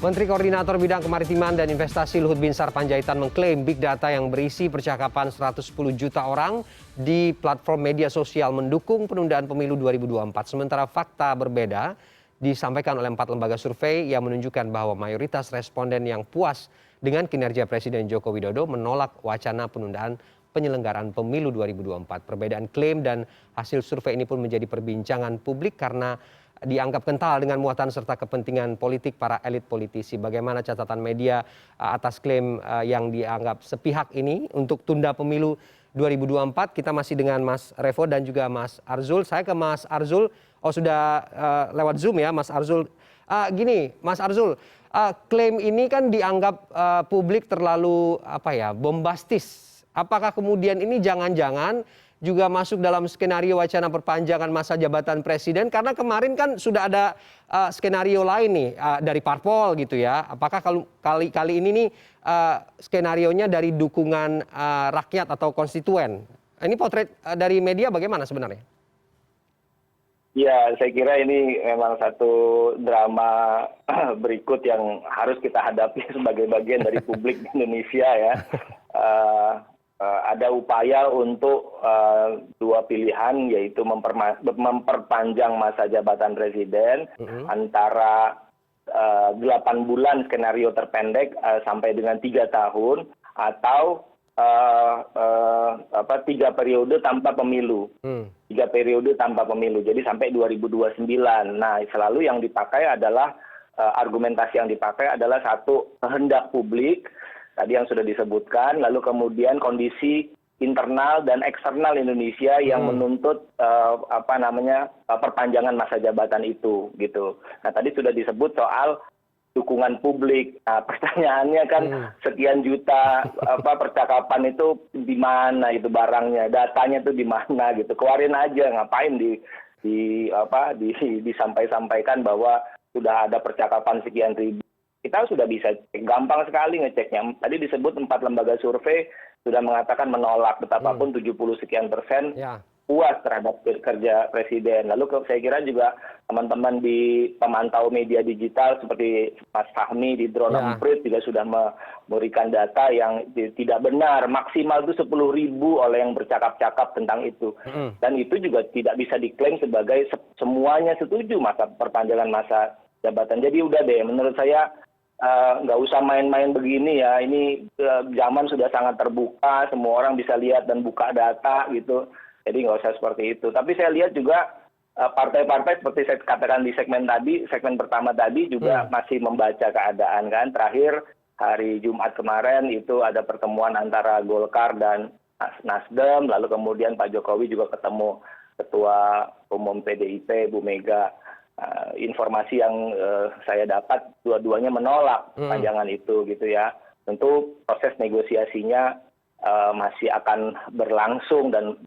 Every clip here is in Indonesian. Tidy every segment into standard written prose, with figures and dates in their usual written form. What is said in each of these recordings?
Menteri Koordinator Bidang Kemaritiman dan Investasi Luhut Binsar Panjaitan mengklaim big data yang berisi percakapan 110 juta orang di platform media sosial mendukung penundaan pemilu 2024. Sementara fakta berbeda disampaikan oleh 4 lembaga survei yang menunjukkan bahwa mayoritas responden yang puas dengan kinerja Presiden Joko Widodo menolak wacana penundaan penyelenggaraan pemilu 2024. Perbedaan klaim dan hasil survei ini pun menjadi perbincangan publik karena dianggap kental dengan muatan serta kepentingan politik para elit politisi. Bagaimana catatan media atas klaim yang dianggap sepihak ini untuk tunda pemilu 2024? Kita masih dengan Mas Revo dan juga Mas Arzul. Saya ke Mas Arzul. Oh, sudah lewat Zoom ya Mas Arzul. Gini Mas Arzul, klaim ini kan dianggap publik terlalu bombastis. Apakah kemudian ini jangan-jangan juga masuk dalam skenario wacana perpanjangan masa jabatan presiden? Karena kemarin kan sudah ada skenario lain nih dari parpol gitu ya. Apakah kali ini nih skenarionya dari dukungan rakyat atau konstituen? Ini potret dari media bagaimana sebenarnya? Ya, saya kira ini memang satu drama berikut yang harus kita hadapi sebagai bagian dari publik Indonesia ya. Ada upaya untuk dua pilihan, yaitu memperpanjang masa jabatan presiden antara 8 bulan skenario terpendek sampai dengan 3 tahun, atau 3 periode tanpa pemilu. 3 periode tanpa pemilu, jadi sampai 2029. Nah, selalu yang dipakai adalah argumentasi yang dipakai adalah satu, kehendak publik tadi yang sudah disebutkan, lalu kemudian kondisi internal dan eksternal Indonesia yang menuntut perpanjangan masa jabatan itu gitu. Nah, tadi sudah disebut soal dukungan publik. Nah, pertanyaannya kan sekian juta percakapan itu di mana itu barangnya, datanya itu di mana gitu. Keluarin aja, ngapain disampaikan bahwa sudah ada percakapan sekian ribu. Kita sudah bisa cek, gampang sekali ngeceknya. Tadi disebut 4 lembaga survei sudah mengatakan menolak, betapapun 70 sekian persen puas terhadap kerja presiden. Lalu saya kira juga teman-teman di pemantau media digital seperti Mas Fahmi di Drone Emprit juga sudah memberikan data yang tidak benar. Maksimal itu 10.000 oleh yang bercakap-cakap tentang itu. Dan itu juga tidak bisa diklaim sebagai semuanya setuju perpanjangan masa jabatan. Jadi udah deh, menurut saya nggak usah main-main begini ya. Ini zaman sudah sangat terbuka, semua orang bisa lihat dan buka data gitu. Jadi nggak usah seperti itu. Tapi saya lihat juga partai-partai seperti saya katakan di segmen pertama tadi juga masih membaca keadaan kan. Terakhir hari Jumat kemarin itu ada pertemuan antara Golkar dan Nasdem, lalu kemudian Pak Jokowi juga ketemu Ketua Umum PDIP Bu Mega. Informasi yang saya dapat dua-duanya menolak perpanjangan itu gitu ya. Tentu proses negosiasinya masih akan berlangsung dan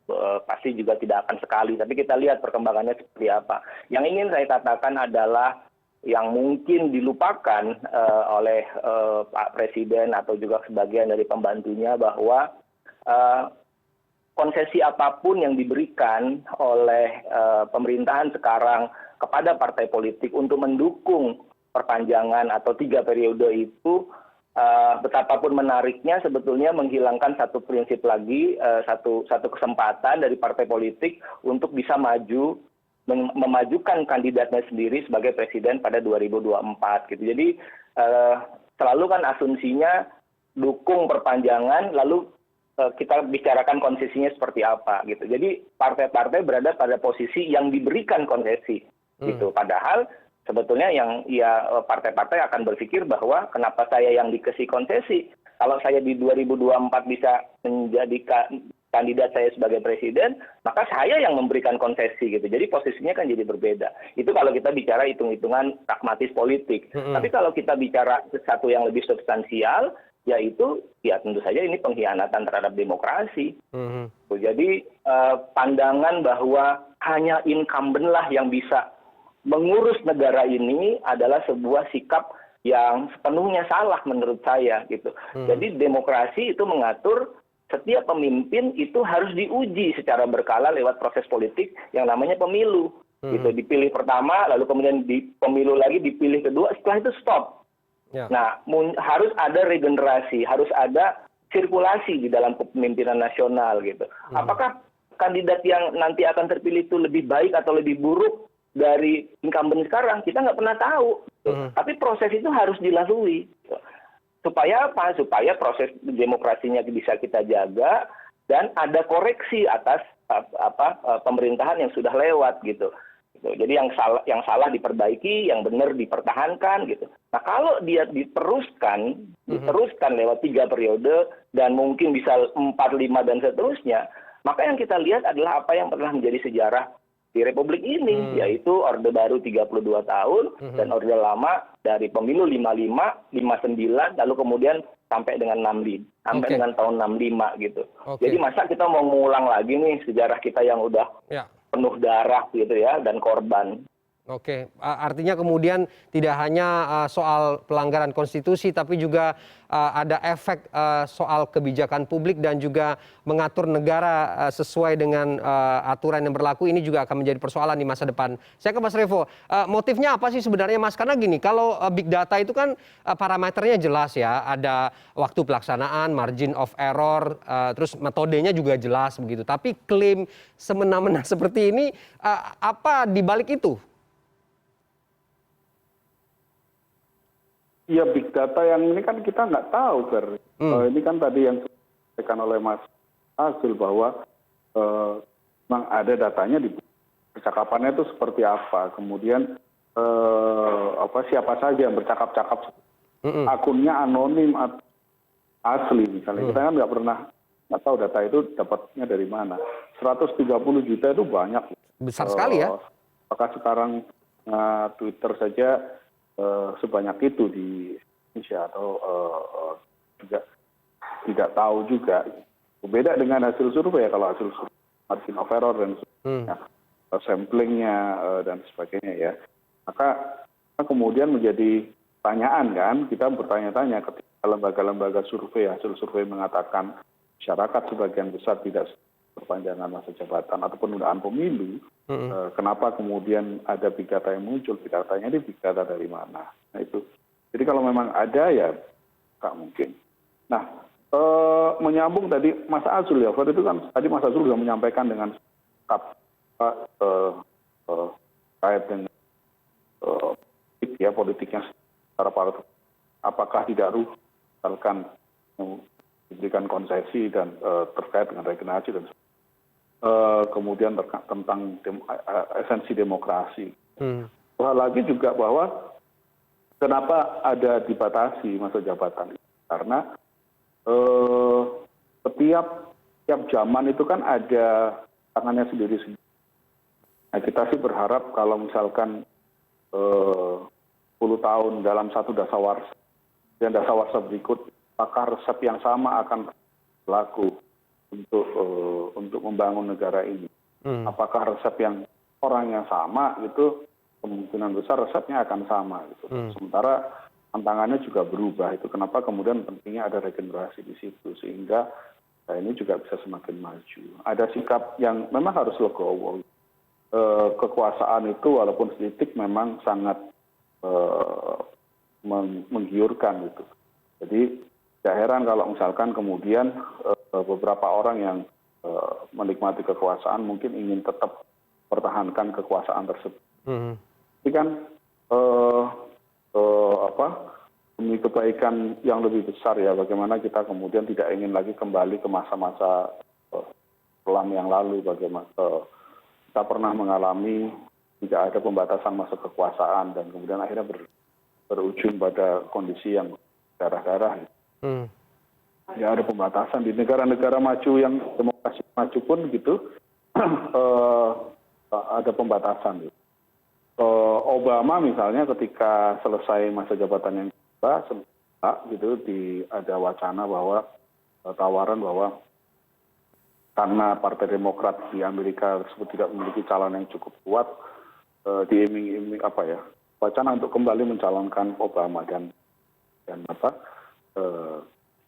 pasti juga tidak akan sekali. Tapi kita lihat perkembangannya seperti apa. Yang ingin saya katakan adalah yang mungkin dilupakan oleh Pak Presiden atau juga sebagian dari pembantunya, bahwa konsesi apapun yang diberikan oleh pemerintahan sekarang kepada partai politik untuk mendukung perpanjangan atau 3 periode itu, betapapun menariknya, sebetulnya menghilangkan satu prinsip lagi, satu kesempatan dari partai politik untuk bisa memajukan kandidatnya sendiri sebagai presiden pada 2024 gitu. Jadi selalu kan asumsinya dukung perpanjangan, lalu kita bicarakan konsesinya seperti apa gitu. Jadi partai-partai berada pada posisi yang diberikan konsesi gitu. Padahal sebetulnya partai-partai akan berpikir bahwa kenapa saya yang dikasih konsesi? Kalau saya di 2024 bisa menjadi kandidat saya sebagai presiden, maka saya yang memberikan konsesi gitu. Jadi posisinya kan jadi berbeda. Itu kalau kita bicara hitung-hitungan pragmatis politik. Tapi kalau kita bicara sesuatu yang lebih substansial, yaitu ya tentu saja ini pengkhianatan terhadap demokrasi. Jadi pandangan bahwa hanya incumbent lah yang bisa mengurus negara ini adalah sebuah sikap yang sepenuhnya salah menurut saya gitu. Jadi demokrasi itu mengatur setiap pemimpin itu harus diuji secara berkala lewat proses politik yang namanya pemilu. Gitu, dipilih pertama, lalu kemudian di pemilu lagi dipilih kedua, setelah itu stop. Ya. Nah, harus ada regenerasi, harus ada sirkulasi di dalam kepemimpinan nasional gitu. Apakah kandidat yang nanti akan terpilih itu lebih baik atau lebih buruk dari incumbent sekarang? Kita nggak pernah tahu. Gitu. Tapi proses itu harus dilalui. Gitu. Supaya apa? Supaya proses demokrasinya bisa kita jaga dan ada koreksi atas pemerintahan yang sudah lewat gitu. Jadi yang salah diperbaiki, yang benar dipertahankan gitu. Nah kalau dia diteruskan lewat 3 periode dan mungkin bisa 4, 5 dan seterusnya, maka yang kita lihat adalah apa yang pernah menjadi sejarah di Republik ini, yaitu Orde Baru 32 tahun dan Orde Lama dari pemilu 55, 59, lalu kemudian sampai dengan 65, sampai dengan tahun 65 gitu. Jadi masa kita mau mengulang lagi nih sejarah kita yang udah penuh darah gitu ya dan korban. Oke, artinya kemudian tidak hanya soal pelanggaran konstitusi, tapi juga ada efek soal kebijakan publik dan juga mengatur negara sesuai dengan aturan yang berlaku. Ini juga akan menjadi persoalan di masa depan. Saya ke Mas Revo, motifnya apa sih sebenarnya Mas? Karena gini, kalau big data itu kan parameternya jelas ya, ada waktu pelaksanaan, margin of error, terus metodenya juga jelas begitu. Tapi klaim semena-mena seperti ini, apa dibalik itu? Ya big data yang ini kan kita nggak tahu, Fer. Ini kan tadi yang disampaikan oleh Mas Azul bahwa memang ada datanya di percakapannya itu seperti apa. Kemudian siapa saja yang bercakap-cakap, akunnya anonim atau asli misalnya. Kita kan nggak tahu data itu dapatnya dari mana. 130 juta itu banyak. Besar sekali ya. Apakah sekarang Twitter saja sebanyak itu di Indonesia atau juga tidak tahu juga. Beda dengan hasil survei ya, kalau hasil survei margin of error dan samplingnya dan sebagainya ya. Maka kemudian menjadi pertanyaan kan, kita bertanya-tanya ketika lembaga-lembaga survei, hasil survei mengatakan masyarakat sebagian besar tidak perpanjangan masa jabatan atau penundaan pemilu, kenapa kemudian ada big data yang muncul? Big datanya ini big data dari mana? Nah itu. Jadi kalau memang ada ya nggak mungkin. Nah menyambung tadi Mas Azul ya, itu kan tadi Mas Azul sudah menyampaikan dengan kait dengan politiknya secara partai. Apakah tidak rugi misalkan diberikan konsesi dan terkait dengan regenerasi dan kemudian tentang esensi demokrasi. Hal lagi juga bahwa kenapa ada dibatasi masa jabatan itu? Karena setiap zaman itu kan ada tangannya sendiri-sendiri. Nah, kita sih berharap kalau misalkan 10 tahun dalam satu dasawarsa dan dasawarsa berikut, apakah resep yang sama akan berlaku untuk membangun negara ini? Apakah resep yang orang yang sama itu kemungkinan besar resepnya akan sama gitu. Sementara tantangannya juga berubah, itu kenapa kemudian pentingnya ada regenerasi di situ sehingga ini juga bisa semakin maju. Ada sikap yang memang harus legowo. Kekuasaan itu walaupun sedikit memang sangat menggiurkan gitu. Jadi tidak heran kalau misalkan kemudian beberapa orang yang menikmati kekuasaan mungkin ingin tetap pertahankan kekuasaan tersebut. Tapi kan demi kebaikan yang lebih besar ya, bagaimana kita kemudian tidak ingin lagi kembali ke masa-masa kelam yang lalu, bagaimana kita pernah mengalami tidak ada pembatasan masa kekuasaan dan kemudian akhirnya berujung pada kondisi yang darah-darah. Ya ada pembatasan di negara-negara maju yang demokrasi maju pun gitu ada pembatasan. Obama misalnya ketika selesai masa jabatan yang kedua gitu ada wacana bahwa tawaran bahwa karena Partai Demokrat di Amerika tersebut tidak memiliki calon yang cukup kuat, diiming-iming wacana untuk kembali mencalonkan Obama dan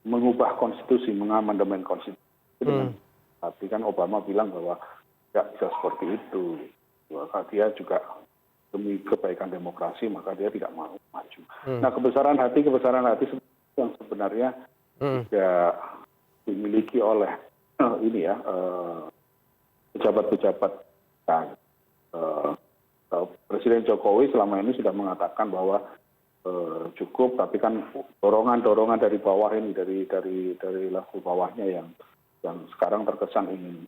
mengubah konstitusi, mengamandemen konstitusi. Tapi kan Obama bilang bahwa tidak bisa seperti itu. Dia juga demi kebaikan demokrasi maka dia tidak mau maju. Nah kebesaran hati yang sebenarnya tidak dimiliki oleh ini ya pejabat-pejabat. Presiden Jokowi selama ini sudah mengatakan bahwa cukup, tapi kan dorongan dari bawah ini dari level bawahnya yang sekarang terkesan ingin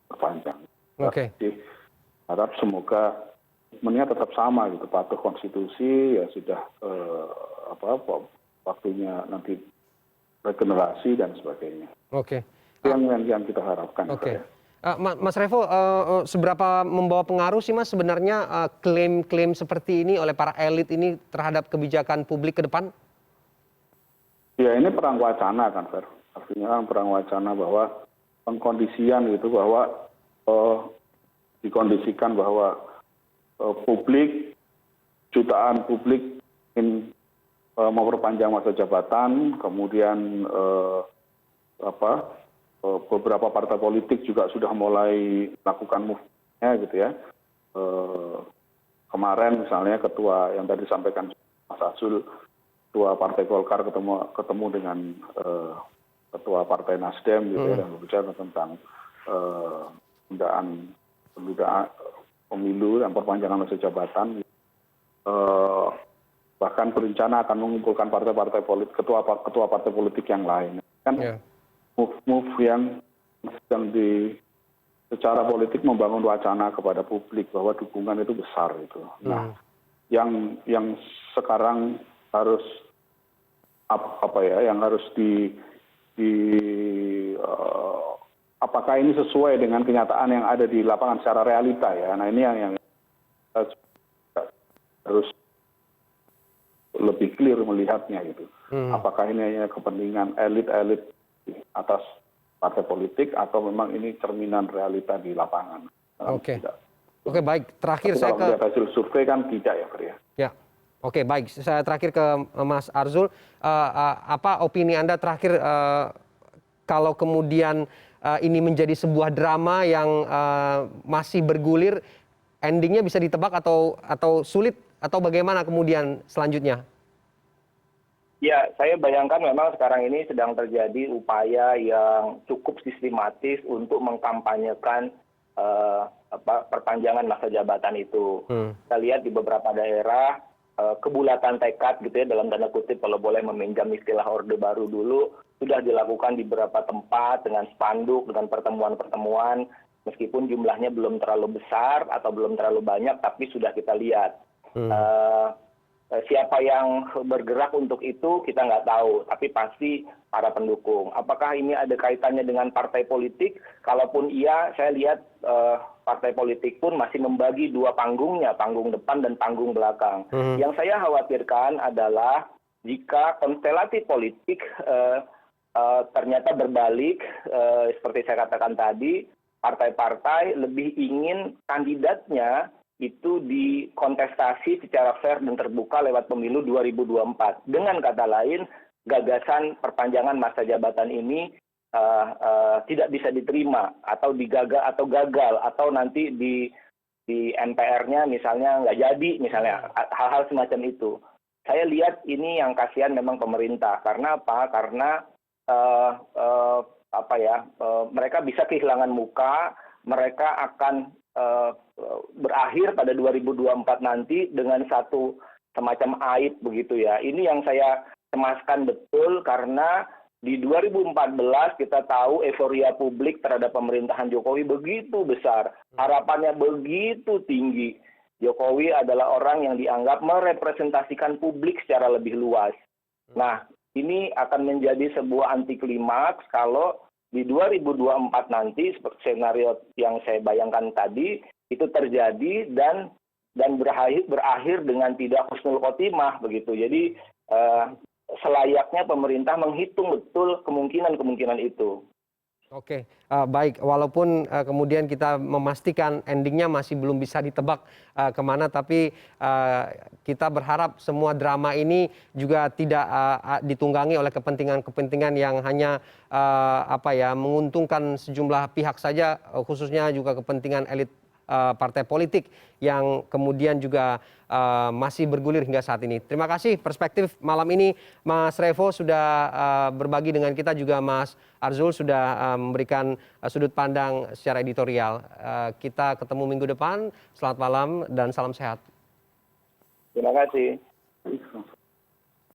perpanjang. Oke. Jadi harap semoga komitmennya tetap sama gitu, patuh konstitusi ya sudah waktunya nanti regenerasi dan sebagainya. Oke. Itu yang kita harapkan. Oke. Ya. Mas Revo, seberapa membawa pengaruh sih Mas sebenarnya klaim-klaim seperti ini oleh para elit ini terhadap kebijakan publik ke depan? Ya ini perang wacana kan, Fer. Artinya kan perang wacana bahwa pengkondisian gitu bahwa dikondisikan bahwa publik, jutaan publik ingin memperpanjang masa jabatan, kemudian beberapa partai politik juga sudah mulai melakukan move-nya gitu ya. Kemarin misalnya ketua yang tadi disampaikan Mas Azul, ketua Partai Golkar ketemu dengan ketua Partai Nasdem gitu ya, dan berbicara tentang penundaan pemilu dan perpanjangan masa jabatan. Bahkan berencana akan mengumpulkan partai-partai politik, ketua partai politik yang lain. Kan move yang sedang secara politik membangun wacana kepada publik bahwa dukungan itu besar itu. Nah, yang sekarang harus yang harus apakah ini sesuai dengan kenyataan yang ada di lapangan secara realita ya. Nah, ini yang harus lebih clear melihatnya gitu. Apakah ini hanya kepentingan elit-elit atas partai politik atau memang ini cerminan realita di lapangan. Oke. Oke, baik. Terakhir saya ke hasil survei kan tidak ya, Fer ya. Ya. Oke, baik. Saya terakhir ke Mas Arzul. Apa opini Anda terakhir kalau kemudian ini menjadi sebuah drama yang masih bergulir, endingnya bisa ditebak atau sulit atau bagaimana kemudian selanjutnya? Ya, saya bayangkan memang sekarang ini sedang terjadi upaya yang cukup sistematis untuk mengkampanyekan perpanjangan masa jabatan itu. Kita lihat di beberapa daerah kebulatan tekad gitu ya, dalam tanda kutip kalau boleh meminjam istilah Orde Baru dulu, sudah dilakukan di beberapa tempat dengan spanduk, dengan pertemuan-pertemuan, meskipun jumlahnya belum terlalu besar atau belum terlalu banyak, tapi sudah kita lihat. Siapa yang bergerak untuk itu kita nggak tahu, tapi pasti para pendukung. Apakah ini ada kaitannya dengan partai politik? Kalaupun iya, saya lihat partai politik pun masih membagi dua panggungnya, panggung depan dan panggung belakang. Yang saya khawatirkan adalah jika konstelasi politik ternyata berbalik, seperti saya katakan tadi, partai-partai lebih ingin kandidatnya itu dikontestasi secara fair dan terbuka lewat pemilu 2024. Dengan kata lain, gagasan perpanjangan masa jabatan ini tidak bisa diterima atau gagal atau nanti di MPR-nya misalnya nggak jadi, misalnya hal-hal semacam itu. Saya lihat ini yang kasihan memang pemerintah. Karena apa? Karena mereka bisa kehilangan muka, mereka akan berakhir pada 2024 nanti dengan satu semacam aib begitu ya. Ini yang saya cemaskan betul karena di 2014 kita tahu euforia publik terhadap pemerintahan Jokowi begitu besar. Harapannya begitu tinggi. Jokowi adalah orang yang dianggap merepresentasikan publik secara lebih luas. Nah, ini akan menjadi sebuah anti klimaks kalau di 2024 nanti seperti skenario yang saya bayangkan tadi itu terjadi dan berakhir dengan tidak husnul khotimah begitu. Jadi selayaknya pemerintah menghitung betul kemungkinan itu. Oke, baik. Walaupun kemudian kita memastikan endingnya masih belum bisa ditebak kemana, tapi kita berharap semua drama ini juga tidak ditunggangi oleh kepentingan-kepentingan yang hanya menguntungkan sejumlah pihak saja, khususnya juga kepentingan elit partai politik yang kemudian juga masih bergulir hingga saat ini. Terima kasih perspektif malam ini Mas Revo sudah berbagi dengan kita, juga Mas Arzul sudah memberikan sudut pandang secara editorial. Kita ketemu minggu depan. Selamat malam dan salam sehat. Terima kasih.